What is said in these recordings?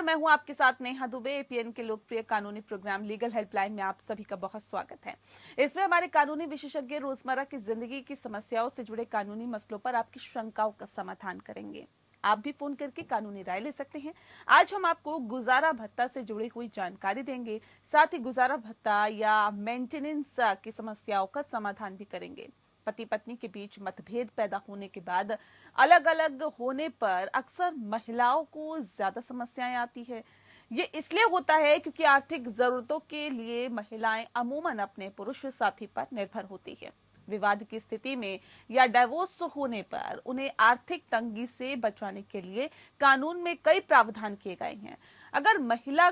मैं हूं आपके साथ नेहा दुबे। एपीएन के लोकप्रिय कानूनी प्रोग्राम लीगल हेल्पलाइन में आप सभी का बहुत स्वागत है। इसमें हमारे कानूनी विशेषज्ञ रोजमर्रा की जिंदगी की समस्याओं से जुड़े कानूनी मसलों पर आपकी शंकाओं का समाधान करेंगे। आप भी फोन करके कानूनी राय ले सकते हैं। आज हम आपको गुजारा भत्ता से जुड़ी हुई जानकारी देंगे, साथ ही गुजारा भत्ता या मेंटेनेंस की समस्याओं का समाधान भी करेंगे। पति पत्नी के बीच मतभेद पैदा होने के बाद अलग अलग होने पर अक्सर महिलाओं को ज्यादा समस्याएं आती है। ये इसलिए होता है क्योंकि आर्थिक जरूरतों के लिए महिलाएं अमूमन अपने पुरुष साथी पर निर्भर होती है। विवाद की स्थिति में या डाइवोर्स होने पर उन्हें आर्थिक तंगी से बचाने के लिए कानून में कई प्रावधान किए गए हैं। अगर महिला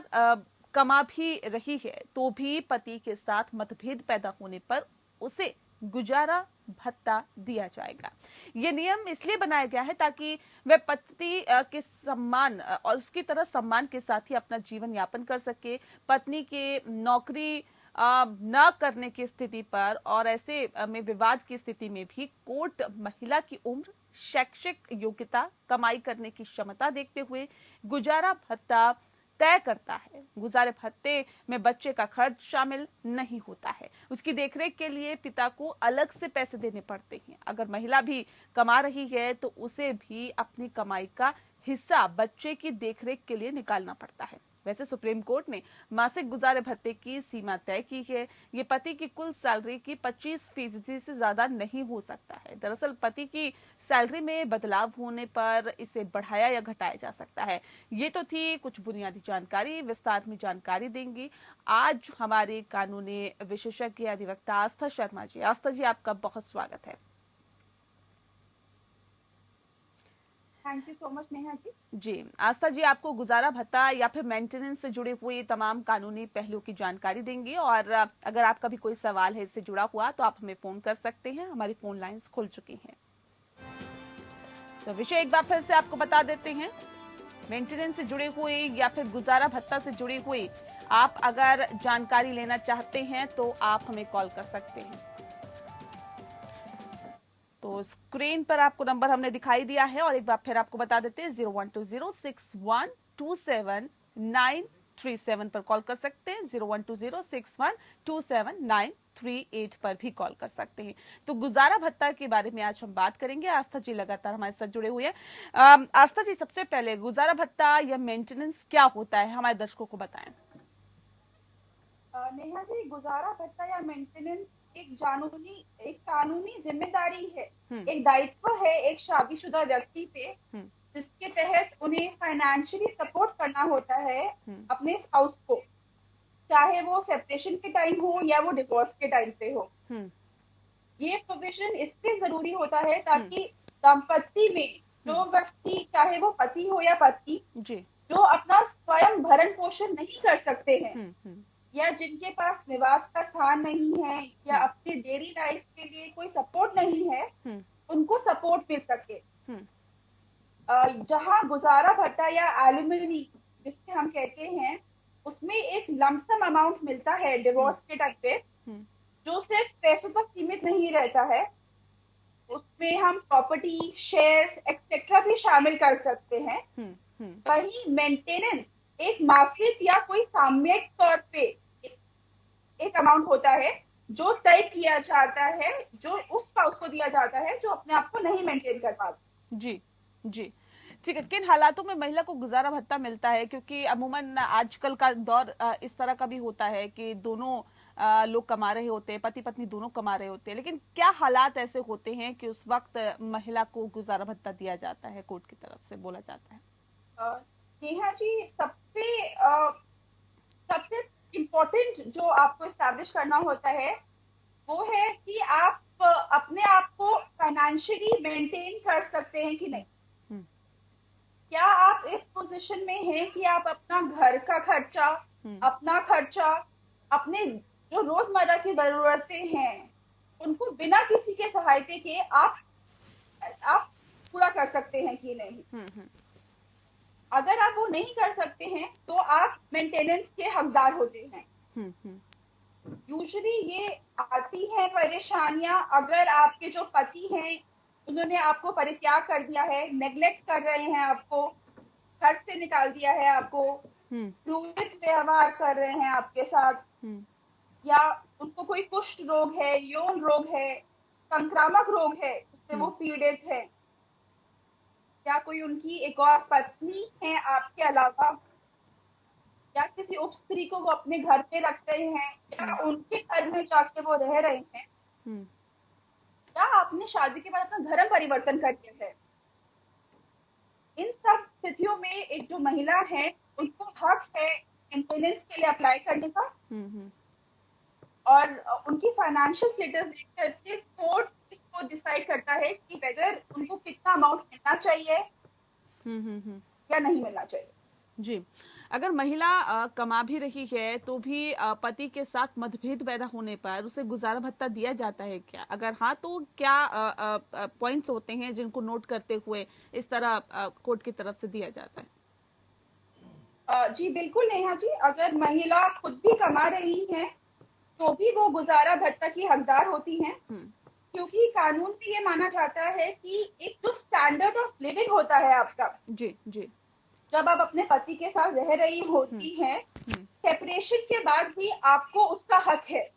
कमा भी रही है तो भी पति के साथ मतभेद पैदा होने पर उसे गुजारा भत्ता दिया जाएगा। ये नियम इसलिए बनाया गया है ताकि वह पति के सम्मान और उसकी तरह सम्मान के साथ ही अपना जीवन यापन कर सके। पत्नी के नौकरी न करने की स्थिति पर और ऐसे में विवाद की स्थिति में भी कोर्ट महिला की उम्र, शैक्षिक योग्यता, कमाई करने की क्षमता देखते हुए गुजारा भत्ता तय करता है। गुजारे भत्ते में बच्चे का खर्च शामिल नहीं होता है। उसकी देखरेख के लिए पिता को अलग से पैसे देने पड़ते हैं। अगर महिला भी कमा रही है तो उसे भी अपनी कमाई का हिस्सा बच्चे की देखरेख के लिए निकालना पड़ता है। वैसे सुप्रीम कोर्ट ने मासिक गुजारे भत्ते की सीमा तय की है। ये पति की कुल सैलरी की 25% से ज्यादा नहीं हो सकता है। दरअसल पति की सैलरी में बदलाव होने पर इसे बढ़ाया या घटाया जा सकता है। ये तो थी कुछ बुनियादी जानकारी। विस्तार में जानकारी देंगी आज हमारे कानूनी विशेषज्ञ अधिवक्ता आस्था शर्मा जी। आस्था जी, आपका बहुत स्वागत है। Thank you so much Neha ji. Astha ji आपको गुजारा भत्ता या फिर मेंटेनेंस से जुड़े हुए तमाम कानूनी पहलुओं की जानकारी देंगी, और अगर आपका भी कोई सवाल है इससे जुड़ा हुआ तो आप हमें फोन कर सकते हैं। हमारी फोन लाइंस खुल चुकी हैं। तो विषय एक बार फिर से आपको बता देते हैं। मेंटेनेंस से जुड़ी हुई या फिर गुजारा भत्ता से जुड़ी हुई आप अगर जानकारी लेना चाहते हैं तो आप हमें कॉल कर सकते हैं। तो स्क्रीन पर आपको नंबर हमने दिखाई दिया है और एक बार फिर आपको बता देते हैं 0120612737 पर कॉल कर सकते हैं। 0120612737 पर भी कॉल कर सकते हैं। तो गुजारा भत्ता के बारे में आज हम बात करेंगे। आस्था जी लगातार हमारे साथ जुड़े हुए हैं। आस्था जी, सबसे पहले गुजारा भत्ता या मेंटेनेंस क्या होता है, हमारे दर्शकों को बताएं। नेहा जी, गुजारा भत्ता या मेंटेनेंस एक कानूनी जिम्मेदारी है, एक दायित्व है एक शादीशुदा व्यक्ति पे, जिसके तहत उन्हें फाइनेंशियली सपोर्ट करना होता है अपने स्पाउस को, चाहे वो सेपरेशन के टाइम हो या वो डिवोर्स के टाइम पे हो। ये प्रोविजन इसलिए जरूरी होता है ताकि दंपत्ति में जो व्यक्ति, चाहे वो पति हो या पत्नी, जो अपना स्वयं भरण पोषण नहीं कर सकते हैं या जिनके पास निवास का स्थान नहीं है या अपने डेली लाइफ के लिए कोई सपोर्ट नहीं है, उनको सपोर्ट मिल सके। जहां गुजारा भत्ता या एलिमनी जिससे हम कहते हैं, उसमें एक लमसम अमाउंट मिलता है डिवोर्स के टाइम पे, जो सिर्फ पैसों तक सीमित नहीं रहता है। उसमें हम प्रॉपर्टी, शेयर्स एक्सेट्रा भी शामिल कर सकते हैं। वहीं मेंटेनेंस एक मासिक या कोई सामयिक तौर पे एक अमाउंट होता है जो तय किया जाता है, जो उस स्पाउस को दिया जाता है जो अपने आप को नहीं मेंटेन कर पाता। जी जी, ठीक है। किन हालातों में महिला को गुजारा भत्ता मिलता है? क्योंकि अमूमन आजकल का दौर इस तरह का भी होता है कि दोनों लोग कमा रहे होते हैं, पति पत्नी दोनों कमा रहे होते हैं, लेकिन क्या हालात ऐसे होते हैं कि उस वक्त महिला को गुजारा भत्ता दिया जाता है, कोर्ट की तरफ से बोला जाता है? नेहा जी, सबसे इम्पोर्टेंट जो आपको एस्टैब्लिश करना होता है वो है कि आप अपने आप को फाइनेंशियली मेंटेन कर सकते हैं कि नहीं। क्या आप इस पोजीशन में हैं कि आप अपना घर का खर्चा, अपना खर्चा, अपने जो रोजमर्रा की जरूरतें हैं उनको बिना किसी के सहायता के आप पूरा कर सकते हैं कि नहीं। अगर आप वो नहीं कर सकते हैं तो आप मेंटेनेंस के हकदार होते हैं। यूजुअली ये आती है परेशानियां अगर आपके जो पति हैं उन्होंने आपको परित्याग कर दिया है, नेग्लेक्ट कर रहे हैं आपको, घर से निकाल दिया है आपको, क्रूरत व्यवहार कर रहे हैं आपके साथ, या उनको कोई कुष्ठ रोग है, यौन रोग है, संक्रामक रोग है जिससे वो पीड़ित है, या कोई उनकी एक और पत्नी है आपके अलावा, या किसी उप स्त्री को वो अपने घर पे रख रहे हैं, या उनके घर में जाके वो रह रहे हैं, या आपने शादी के बाद अपना धर्म परिवर्तन कर दिया है, इन सब स्थितियों में एक जो महिला है उनको हक है मेंटेनेंस के लिए अप्लाई करने का, और उनकी फाइनेंशियल स्टेटस देख करके कोर्ट इसको डिसाइड करता है कि वेदर उनको कितना अमाउंट मिलना चाहिए या नहीं मिलना चाहिए। जी, अगर महिला कमा भी रही है तो भी पति के साथ मतभेद पैदा होने पर उसे गुजारा भत्ता दिया जाता है क्या? अगर हाँ तो क्या पॉइंट्स होते हैं जिनको नोट करते हुए इस तरह कोर्ट की तरफ से दिया जाता है? जी बिल्कुल नेहा जी, अगर महिला खुद भी कमा रही है तो भी वो गुजारा भत्ता की हकदार होती हैं, क्योंकि कानून में ये माना जाता है कि एक जो स्टैंडर्ड ऑफ लिविंग होता है आपका, जी जी, जब आप अपने पति के साथ रह रही होती हैं, सेपरेशन के बाद भी आपको उसका हक है।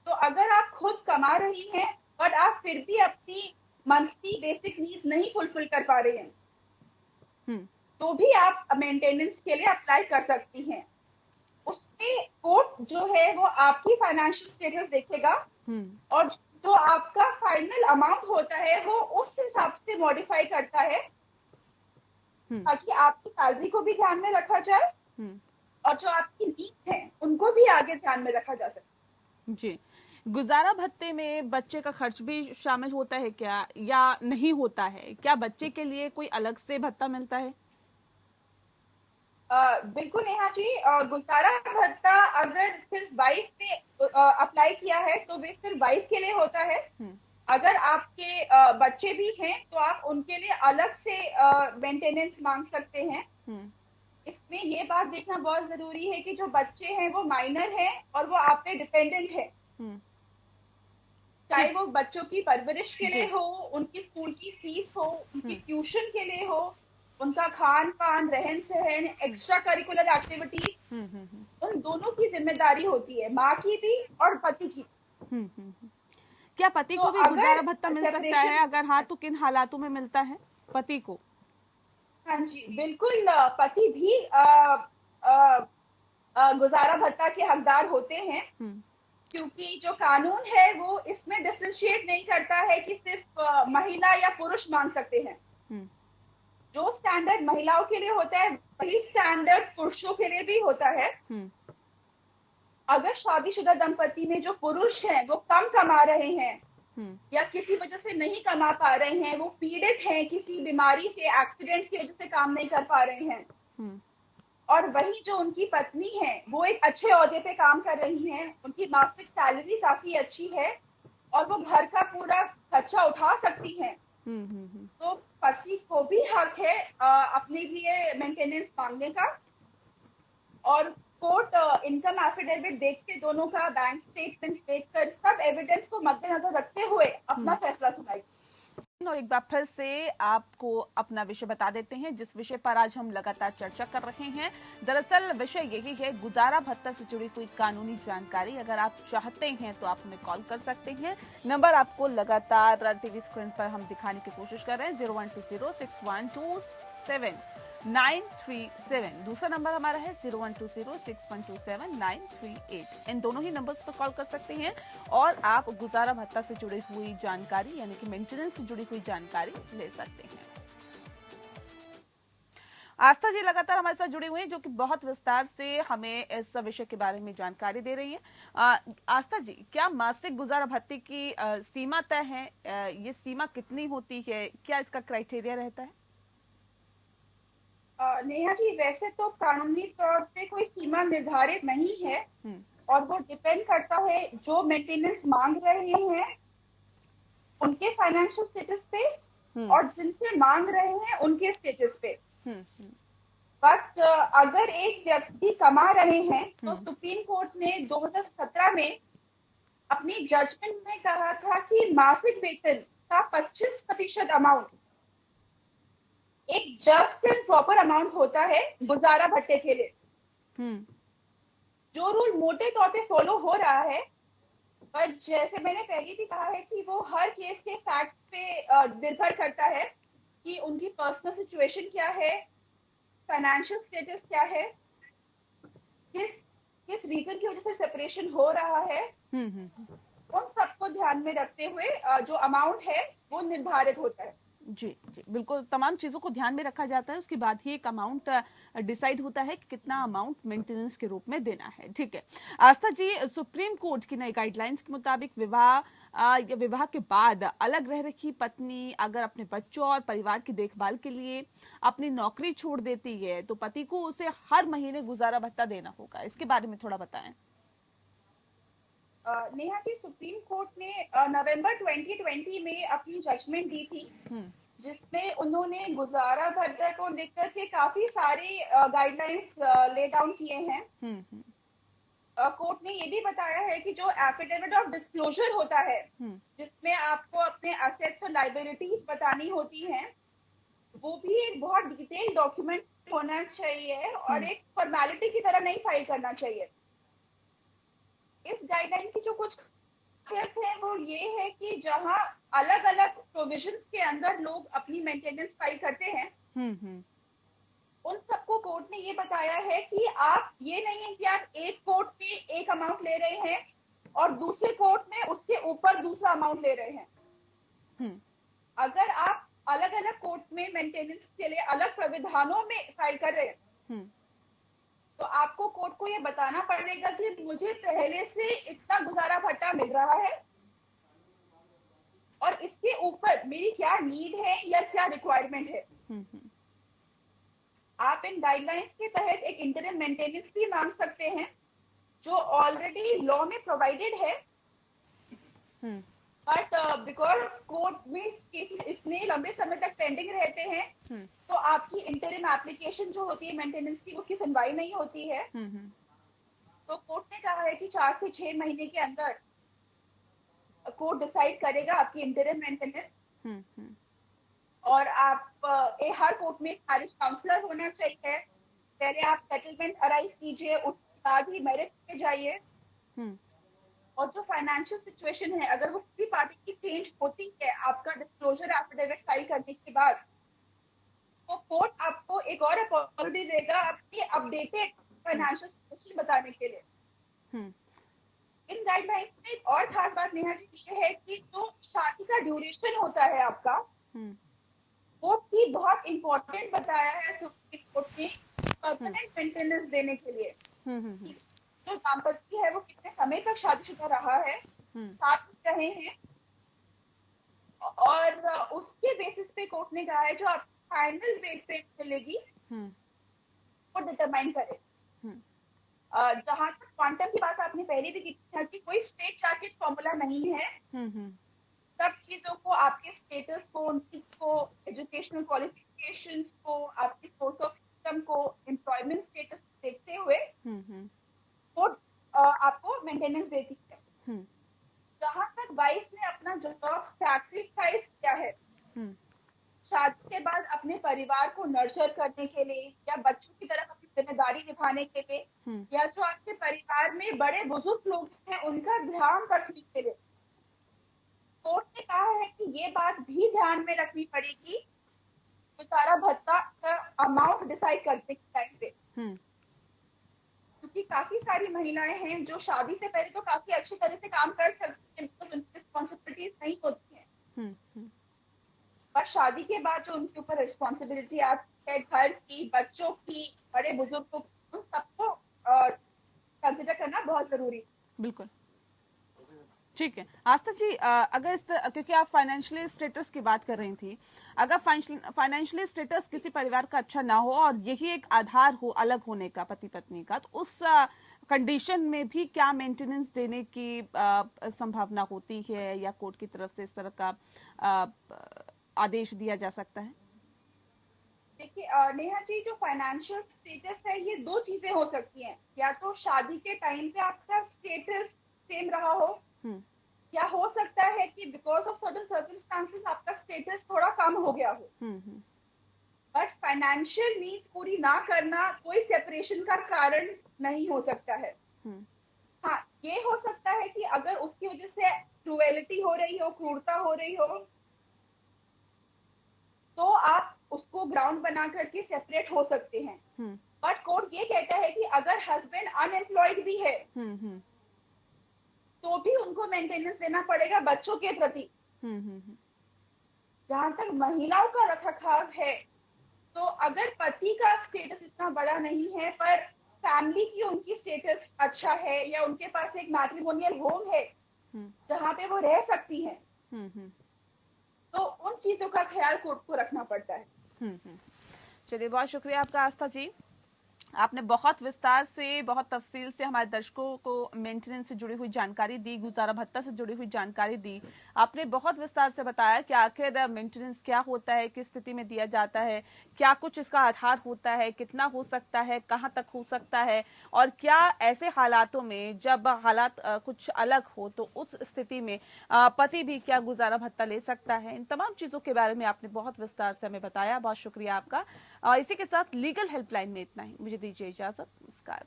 तो अगर आप खुद कमा रही हैं बट आप फिर भी अपनी मंथली बेसिक नीड्स नहीं फुलफिल कर पा रहे हैं, तो भी आप मेंटेनेंस के लिए अप्लाई कर सकती हैं। उसमें कोर्ट जो है वो आपकी फाइनेंशियल स्टेटस देखेगा, और जो आपका फाइनल अमाउंट होता है वो उस हिसाब से मॉडिफाई करता है, ताकि आपकी सैलरी को भी ध्यान में रखा जाए और जो आपकी नीड्स हैं उनको भी आगे ध्यान में रखा जा सके। जी, गुजारा भत्ते में बच्चे का खर्च भी शामिल होता है क्या या नहीं होता है? क्या बच्चे के लिए कोई अलग से भत्ता मिलता है? बिल्कुल नेहा जी, गुजारा भत्ता अगर सिर्फ वाइफ ने अप्लाई किया है तो वे सिर्फ वाइफ के लिए होता है। अगर आपके बच्चे भी हैं तो आप उनके लिए अलग से मेंटेनेंस मांग सकते हैं। इसमें ये बात देखना बहुत जरूरी है कि जो बच्चे हैं वो माइनर हैं और वो आप पे डिपेंडेंट है, चाहे वो बच्चों की परवरिश के लिए हो, उनकी स्कूल की फीस हो, उनकी ट्यूशन के लिए हो, उनका खान पान, रहन सहन, एक्स्ट्रा करिकुलर एक्टिविटीज, उन दोनों की जिम्मेदारी होती है, माँ की भी और पति की। क्या पति को भी गुजारा भत्ता मिल सकता है? अगर हाँ तो किन हालातों में मिलता है पति को? हाँ जी बिल्कुल, पति भी गुजारा भत्ता के हकदार होते हैं, क्योंकि जो कानून है वो इसमें डिफरेंशिएट नहीं करता है कि सिर्फ महिला या पुरुष मांग सकते हैं। जो स्टैंडर्ड महिलाओं के लिए होता है वही स्टैंडर्ड पुरुषों के लिए भी होता है। अगर शादीशुदा दंपति में जो पुरुष हैं वो कम कमा रहे हैं या किसी वजह से नहीं कमा पा रहे हैं, वो पीड़ित हैं किसी बीमारी से, एक्सीडेंट की वजह से काम नहीं कर पा रहे हैं, और वही जो उनकी पत्नी है वो एक अच्छे ओहदे पे काम कर रही हैं, उनकी मासिक सैलरी काफी अच्छी है और वो घर का पूरा खर्चा उठा सकती हैं, तो पति को भी हक है अपने लिए मेंटेनेंस मांगने का। और कोर्ट इनकम एफिडेविट देख के, दोनों का बैंक स्टेटमेंट्स देखकर, सब एविडेंस को मद्देनजर रखते हुए अपना फैसला सुनाएगी। और एक बार फिर से आपको अपना विषय बता देते हैं जिस विषय पर आज हम लगातार चर्चा कर रहे हैं। दरअसल विषय यही है, गुजारा भत्ता से जुड़ी कोई कानूनी जानकारी। अगर आप चाहते हैं तो आप हमें कॉल कर सकते हैं। नंबर आपको लगातार टीवी स्क्रीन पर हम दिखाने की कोशिश कर रहे हैं, 01206127 दूसरा नंबर हमारा है 01206127 इन दोनों ही नंबर्स पर कॉल कर सकते हैं और आप गुजारा भत्ता से जुड़ी हुई जानकारी यानी कि मेंटेनेंस से जुड़ी हुई जानकारी ले सकते हैं। आस्था जी लगातार हमारे साथ जुड़ी हुई हैं, जो कि बहुत विस्तार से हमें इस विषय के बारे में जानकारी दे रही हैं। आस्था जी, क्या मासिक गुजारा भत्ते की सीमा तय है? ये सीमा कितनी होती है? क्या इसका क्राइटेरिया रहता है? नेहा जी, वैसे तो कानूनी तौर पे कोई सीमा निर्धारित नहीं है और वो डिपेंड करता है जो मेंटेनेंस मांग रहे हैं उनके फाइनेंशियल स्टेटस पे और जिनसे मांग रहे हैं उनके स्टेटस पे। बट अगर एक व्यक्ति कमा रहे हैं तो सुप्रीम कोर्ट ने 2017 में अपनी जजमेंट में कहा था कि मासिक वेतन का 25% अमाउंट एक जस्ट एंड प्रॉपर अमाउंट होता है गुजारा भत्ते के लिए। जो रूल मोटे तौर पे फॉलो हो रहा है, पर जैसे मैंने पहले भी कहा है कि वो हर केस के फैक्ट पे निर्भर करता है कि उनकी पर्सनल सिचुएशन क्या है, फाइनेंशियल स्टेटस क्या है, किस किस रीजन की वजह से सेपरेशन हो रहा है, उन सबको ध्यान में रखते हुए जो अमाउंट है वो निर्धारित होता है। जी जी बिल्कुल, तमाम चीजों को ध्यान में रखा जाता है, उसके बाद ही एक अमाउंट डिसाइड होता है कि कितना अमाउंट मेंटेनेंस के रूप में देना है। ठीक है आस्था जी, सुप्रीम कोर्ट की नई गाइडलाइंस के मुताबिक या विवाह के बाद अलग रह रही पत्नी अगर अपने बच्चों और परिवार की देखभाल के लिए अपनी नौकरी छोड़ देती है तो पति को उसे हर महीने गुजारा भत्ता देना होगा। इसके बारे में थोड़ा बताएं। नेहा जी, सुप्रीम कोर्ट ने नवंबर 2020 में अपनी जजमेंट दी थी, जिसमें उन्होंने गुजारा भत्ता को लेकर के काफी सारे गाइडलाइंस ले डाउन किए हैं। कोर्ट ने ये भी बताया है कि जो एफिडेविट ऑफ डिस्क्लोजर होता है, जिसमें आपको अपने असेट्स और लाइबिलिटीज बतानी होती हैं, वो भी एक बहुत डिटेल डॉक्यूमेंट होना चाहिए और एक फॉर्मेलिटी की तरह नहीं फाइल करना चाहिए। इस गाइडलाइन की जो कुछ खासियत है वो ये है कि जहां अलग अलग प्रोविजंस के अंदर लोग अपनी मेंटेनेंस फाइल करते हैं, उन सबको कोर्ट ने ये बताया है कि आप ये नहीं है कि आप एक कोर्ट में एक अमाउंट ले रहे हैं और दूसरे कोर्ट में उसके ऊपर दूसरा अमाउंट ले रहे हैं। अगर आप अलग अलग कोर्ट में मेंटेनेंस के लिए अलग प्राविधानों में फाइल कर रहे हैं, तो आपको कोर्ट को ये बताना पड़ेगा कि मुझे पहले से इतना गुजारा भत्ता मिल रहा है और इसके ऊपर मेरी क्या नीड है या क्या रिक्वायरमेंट है। आप इन गाइडलाइंस के तहत एक इंटरिम मेंटेनेंस भी मांग सकते हैं, जो ऑलरेडी लॉ में प्रोवाइडेड है, बट बिकॉज कोर्ट में केसेस इतने लंबे समय तक पेंडिंग रहते हैं, तो आपकी इंटरिम एप्लीकेशन जो होती है मेंटेनेंस की, उसकी सुनवाई नहीं होती है। तो कोर्ट ने कहा है कि 4 से 6 महीने के अंदर कोर्ट डिसाइड करेगा आपकी इंटरिम मेंटेनेंस। और आप हर कोर्ट में एक मैरिज काउंसलर होना चाहिए। पहले आप सेटलमेंट अराइव कीजिए, उसके बाद ही मैरिज पे जाइए। और जो फाइनेंशियल सिचुएशन है, अगर वो किसी पार्टी की चेंज होती है आपका डिस्क्लोजर एफिडेविट फाइल करने के बाद, तो कोर्ट आपको एक और अपॉर्चुनिटी देगा अपनी अपडेटेड फाइनेंशियल सिचुएशन बताने के लिए। इन गाइडलाइंस में एक और खास बात नेहा जी ये है कि जो शादी का ड्यूरेशन होता है आपका, कोर्ट की बहुत इंपॉर्टेंट बताया है सुप्रीम कोर्ट ने परमानेंट मेंटेनेंस देने के लिए। जो दाम्पत्य है वो कितने समय तक शादीशुदा रहा है, साथ में रहे हैं, और उसके बेसिस पे कोर्ट ने कहा है जो आप फाइनल रेट पे मिलेगी वो डिटरमाइन करे। जहां तक क्वांटम की बात आपने पहले भी की थी कि कोई स्ट्रेट जाकेट फॉर्मूला नहीं है। सब चीजों को, आपके स्टेटस को, एजुकेशनल क्वालिफिकेशंस को, आपकी सोर्स ऑफ इनकम को, एम्प्लॉयमेंट स्टेटस देखते हुए कोर्ट आपको मेंटेनेंस देती है। जहां तक वाइफ ने अपना जॉब सैक्रिफाइस किया है शादी के बाद अपने परिवार को नर्चर करने के लिए या बच्चों की तरफ अपनी जिम्मेदारी निभाने के लिए, या जो आपके परिवार में बड़े बुजुर्ग लोग हैं उनका ध्यान रखने के लिए, कोर्ट ने कहा है कि ये बात भी ध्यान में रखनी पड़ेगी गुजारा भत्ता का अमाउंट डिसाइड करने के टाइम पे। क्योंकि काफी सारी महिलाएं हैं जो शादी से पहले तो काफी अच्छी तरह से काम कर सकती हैं, बिकॉज उनकी रिस्पॉन्सिबिलिटीज नहीं होती हैं, पर शादी के बाद जो उनके ऊपर रिस्पॉन्सिबिलिटी आती है घर की, बच्चों की, बड़े बुजुर्गों की, उन सबको कंसिडर करना बहुत जरूरी है। बिल्कुल ठीक है आस्था जी, अगर क्योंकि आप फाइनेंशियली स्टेटस की बात कर रही थी, अगर फाइनेंशियली स्टेटस किसी परिवार का अच्छा ना हो और यही एक आधार हो अलग होने का पति पत्नी का, तो उस कंडीशन में भी क्या मेंटेनेंस देने की संभावना होती है या कोर्ट की तरफ से इस तरह का आदेश दिया जा सकता है? देखिए नेहा जी, जो फाइनेंशियल स्टेटस है ये दो चीजें हो सकती हैं। या तो शादी के टाइम पे आपका स्टेटस सेम रहा हो, या हो सकता है कि बिकॉज ऑफ सर्टेन सर्कमस्टांसेस आपका स्टेटस थोड़ा कम हो गया हो। बट फाइनेंशियल नीड्स पूरी ना करना कोई सेपरेशन का कारण नहीं हो सकता है। हाँ, ये हो सकता है कि अगर उसकी वजह से क्रूएलिटी हो रही हो, क्रूरता हो रही हो, तो आप उसको ग्राउंड बना करके सेपरेट हो सकते हैं। बट कोर्ट ये कहता है कि अगर हस्बैंड अनएम्प्लॉयड भी है तो भी उनको मेंटेनेंस देना पड़ेगा बच्चों के प्रति। जहां तक महिलाओं का रखरखाव है, तो अगर पति का स्टेटस इतना बड़ा नहीं है पर फैमिली की उनकी स्टेटस अच्छा है या उनके पास एक मैट्रिमोनियल होम है जहां पे वो रह सकती हैं, तो उन चीजों का ख्याल कोर्ट को रखना पड़ता है। चलिए, बहुत शुक्रिया आपका आस्था जी। आपने बहुत विस्तार से, बहुत तफसील से हमारे दर्शकों को मेंटेनेंस से जुड़ी हुई जानकारी दी, गुजारा भत्ता से जुड़ी हुई जानकारी दी। आपने बहुत विस्तार से बताया कि आखिर मेंटेनेंस क्या होता है, किस स्थिति में दिया जाता है, क्या कुछ इसका आधार होता है, कितना हो सकता है, कहाँ तक हो सकता है, और क्या ऐसे हालातों में जब हालात कुछ अलग हो तो उस स्थिति में पति भी क्या गुजारा भत्ता ले सकता है। इन तमाम चीज़ों के बारे में आपने बहुत विस्तार से हमें बताया। बहुत शुक्रिया आपका। इसी के साथ लीगल हेल्पलाइन में इतना ही। मुझे दीजिए इजाजत। नमस्कार।